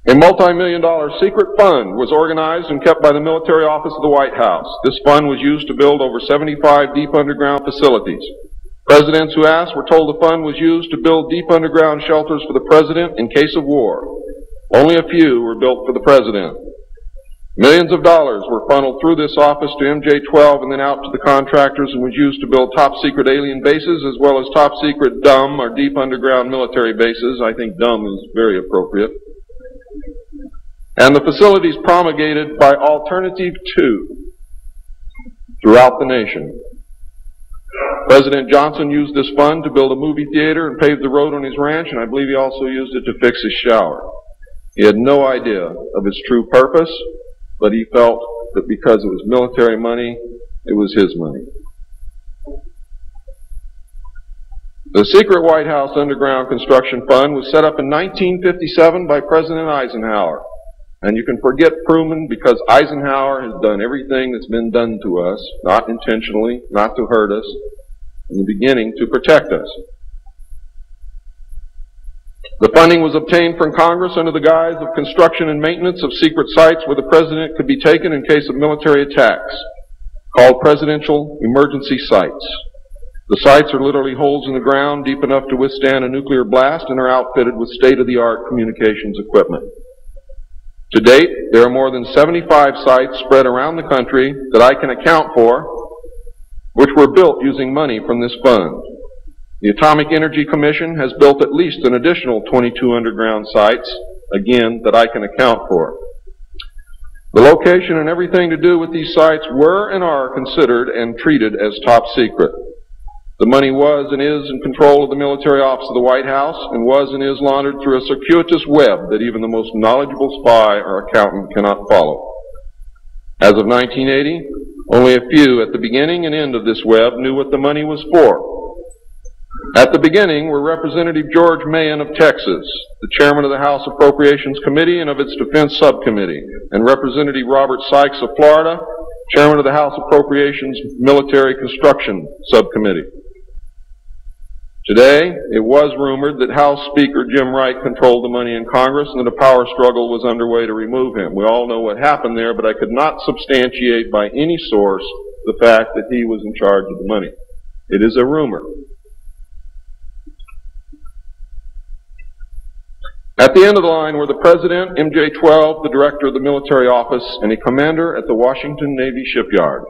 A multi-million-dollar secret fund was organized and kept by the military office of the White House. This fund was used to build over 75 deep underground facilities. Presidents who asked were told the fund was used to build deep underground shelters for the president in case of war. Only a few were built for the president. Millions of dollars were funneled through this office to MJ-12 and then out to the contractors, and was used to build top-secret alien bases as well as top-secret dumb or deep underground military bases. I think dumb is very appropriate. And the facilities promulgated by Alternative 2 throughout the nation. President Johnson used this fund to build a movie theater and pave the road on his ranch, and I believe he also used it to fix his shower. He had no idea of its true purpose, but he felt that because it was military money, it was his money. The secret White House Underground Construction Fund was set up in 1957 by President Eisenhower. And you can forget Truman, because Eisenhower has done everything that's been done to us, not intentionally, not to hurt us, in the beginning to protect us. The funding was obtained from Congress under the guise of construction and maintenance of secret sites where the president could be taken in case of military attacks, called presidential emergency sites. The sites are literally holes in the ground deep enough to withstand a nuclear blast and are outfitted with state-of-the-art communications equipment. To date, there are more than 75 sites spread around the country that I can account for, which were built using money from this fund. The Atomic Energy Commission has built at least an additional 22 underground sites, again, that I can account for. The location and everything to do with these sites were and are considered and treated as top secret. The money was and is in control of the military office of the White House, and was and is laundered through a circuitous web that even the most knowledgeable spy or accountant cannot follow. As of 1980, only a few at the beginning and end of this web knew what the money was for. At the beginning were Representative George Mahan of Texas, the chairman of the House Appropriations Committee and of its Defense Subcommittee, and Representative Robert Sykes of Florida, chairman of the House Appropriations Military Construction Subcommittee. Today, it was rumored that House Speaker Jim Wright controlled the money in Congress and that a power struggle was underway to remove him. We all know what happened there, but I could not substantiate by any source the fact that he was in charge of the money. It is a rumor. At the end of the line were the President, MJ-12, the Director of the Military Office, and a commander at the Washington Navy Shipyard.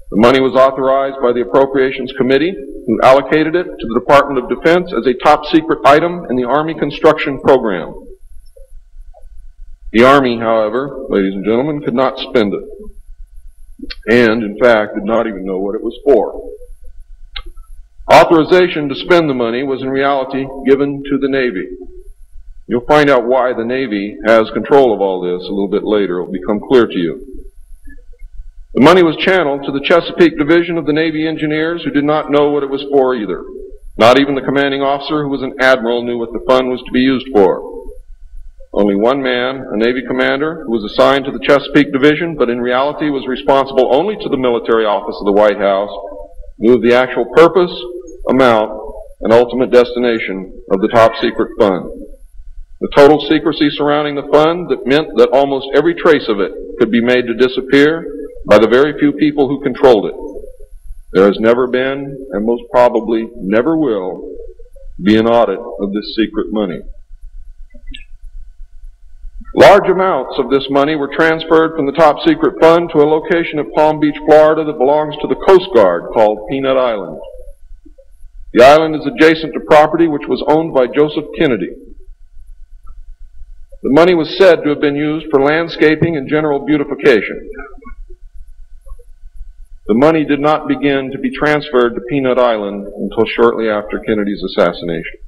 The money was authorized by the Appropriations Committee, who allocated it to the Department of Defense as a top-secret item in the Army construction program. The Army, however, ladies and gentlemen, could not spend it, and, in fact, did not even know what it was for. Authorization to spend the money was in reality given to the Navy. You'll find out why the Navy has control of all this a little bit later. It will become clear to you. The money was channeled to the Chesapeake Division of the Navy Engineers, who did not know what it was for either. Not even the commanding officer, who was an admiral, knew what the fund was to be used for. Only one man, a Navy commander, who was assigned to the Chesapeake Division, but in reality was responsible only to the military office of the White House, knew of the actual purpose, amount, and ultimate destination of the top secret fund. The total secrecy surrounding the fund that meant that almost every trace of it could be made to disappear by the very few people who controlled it. There has never been, and most probably never will, be an audit of this secret money. Large amounts of this money were transferred from the top secret fund to a location at Palm Beach, Florida that belongs to the Coast Guard called Peanut Island. The island is adjacent to property which was owned by Joseph Kennedy. The money was said to have been used for landscaping and general beautification. The money did not begin to be transferred to Peanut Island until shortly after Kennedy's assassination.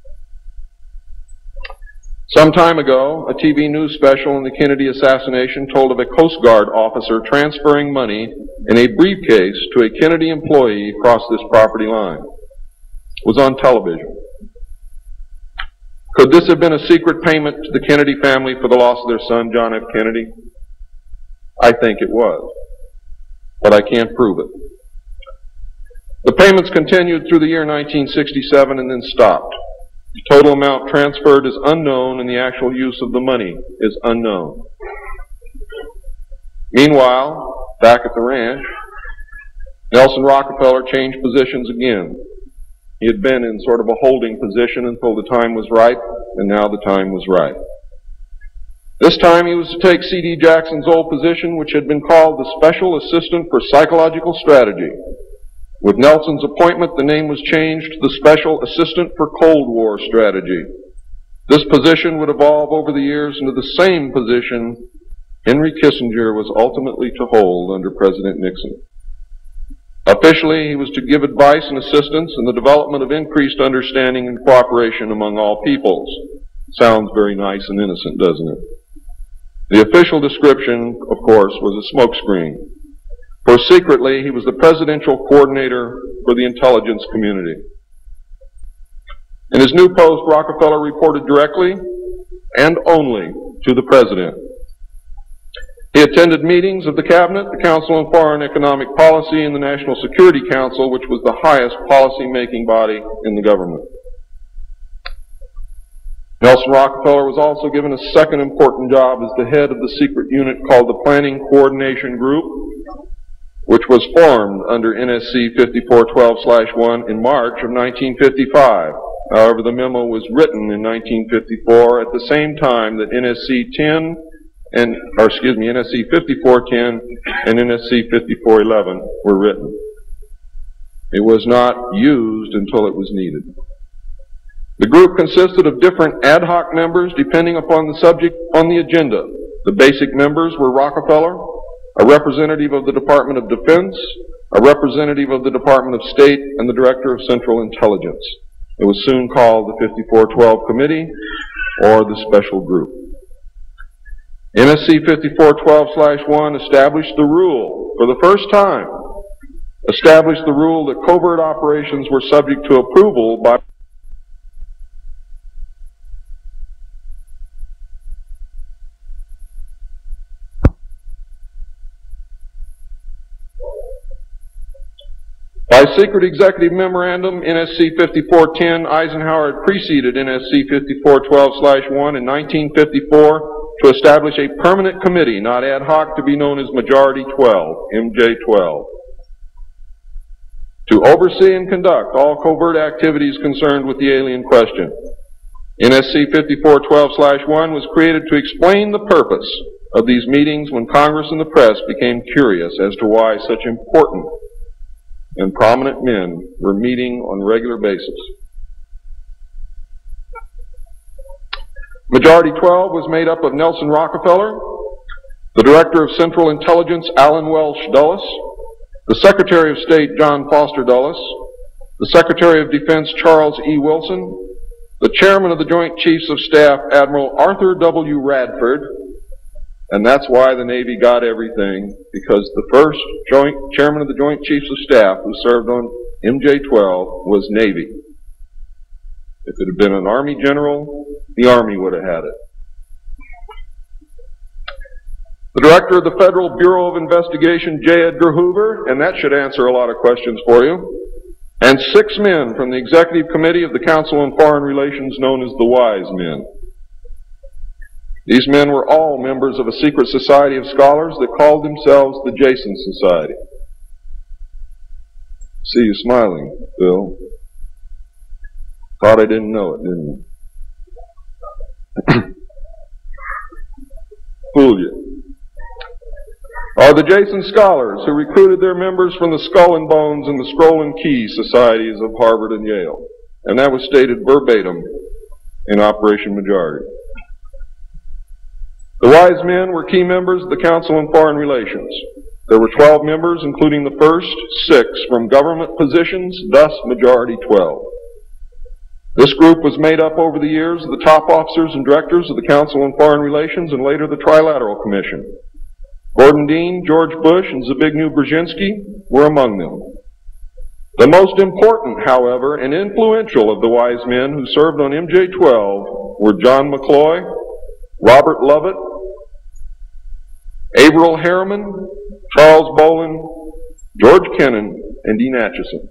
Some time ago, a TV news special on the Kennedy assassination told of a Coast Guard officer transferring money in a briefcase to a Kennedy employee across this property line. It was on television. Could this have been a secret payment to the Kennedy family for the loss of their son, John F. Kennedy? I think it was, but I can't prove it. The payments continued through the year 1967 and then stopped. The total amount transferred is unknown, and the actual use of the money is unknown. Meanwhile, back at the ranch, Nelson Rockefeller changed positions again. He had been in sort of a holding position until the time was right, and now the time was right. This time he was to take C.D. Jackson's old position, which had been called the Special Assistant for Psychological Strategy. With Nelson's appointment, the name was changed to the Special Assistant for Cold War Strategy. This position would evolve over the years into the same position Henry Kissinger was ultimately to hold under President Nixon. Officially, he was to give advice and assistance in the development of increased understanding and cooperation among all peoples. Sounds very nice and innocent, doesn't it? The official description, of course, was a smokescreen. For secretly, he was the presidential coordinator for the intelligence community. In his new post, Rockefeller reported directly and only to the president. He attended meetings of the Cabinet, the Council on Foreign Economic Policy, and the National Security Council, which was the highest policy-making body in the government. Nelson Rockefeller was also given a second important job as the head of the secret unit called the Planning Coordination Group, which was formed under NSC 5412/1 in March of 1955. However, the memo was written in 1954 at the same time that NSC 5410 and NSC 5411 were written. It was not used until it was needed. The group consisted of different ad hoc members depending upon the subject on the agenda. The basic members were Rockefeller, a representative of the Department of Defense, a representative of the Department of State, and the Director of Central Intelligence. It was soon called the 5412 Committee, or the Special Group. NSC 5412/1 established the rule, for the first time, established the rule that covert operations were subject to approval by secret executive memorandum, NSC 5410, Eisenhower had preceded NSC 5412/1 in 1954 to establish a permanent committee, not ad hoc, to be known as Majority 12, MJ12, to oversee and conduct all covert activities concerned with the alien question. NSC 5412/1 was created to explain the purpose of these meetings when Congress and the press became curious as to why such important and prominent men were meeting on a regular basis. Majority 12 was made up of Nelson Rockefeller, the Director of Central Intelligence, Alan Welsh Dulce, the Secretary of State, John Foster Dulles, the Secretary of Defense, Charles E. Wilson, the Chairman of the Joint Chiefs of Staff, Admiral Arthur W. Radford, and that's why the Navy got everything, because the first Chairman of the Joint Chiefs of Staff who served on MJ-12 was Navy. If it had been an Army general, the Army would have had it. The Director of the Federal Bureau of Investigation, J. Edgar Hoover, and that should answer a lot of questions for you, and 6 men from the Executive Committee of the Council on Foreign Relations known as the Wise Men. These men were all members of a secret society of scholars that called themselves the Jason Society. See you smiling, Bill. Thought I didn't know it, didn't you? Fool you. Are the Jason Scholars who recruited their members from the Skull and Bones and the Scroll and Key societies of Harvard and Yale. And that was stated verbatim in Operation Majority. The Wise Men were key members of the Council on Foreign Relations. There were 12 members, including the first 6 from government positions, thus Majority 12. This group was made up over the years of the top officers and directors of the Council on Foreign Relations and later the Trilateral Commission. Gordon Dean, George Bush, and Zbigniew Brzezinski were among them. The most important, however, and influential of the Wise Men who served on MJ-12 were John McCloy, Robert Lovett, Averill Harriman, Charles Bolin, George Kennan, and Dean Acheson.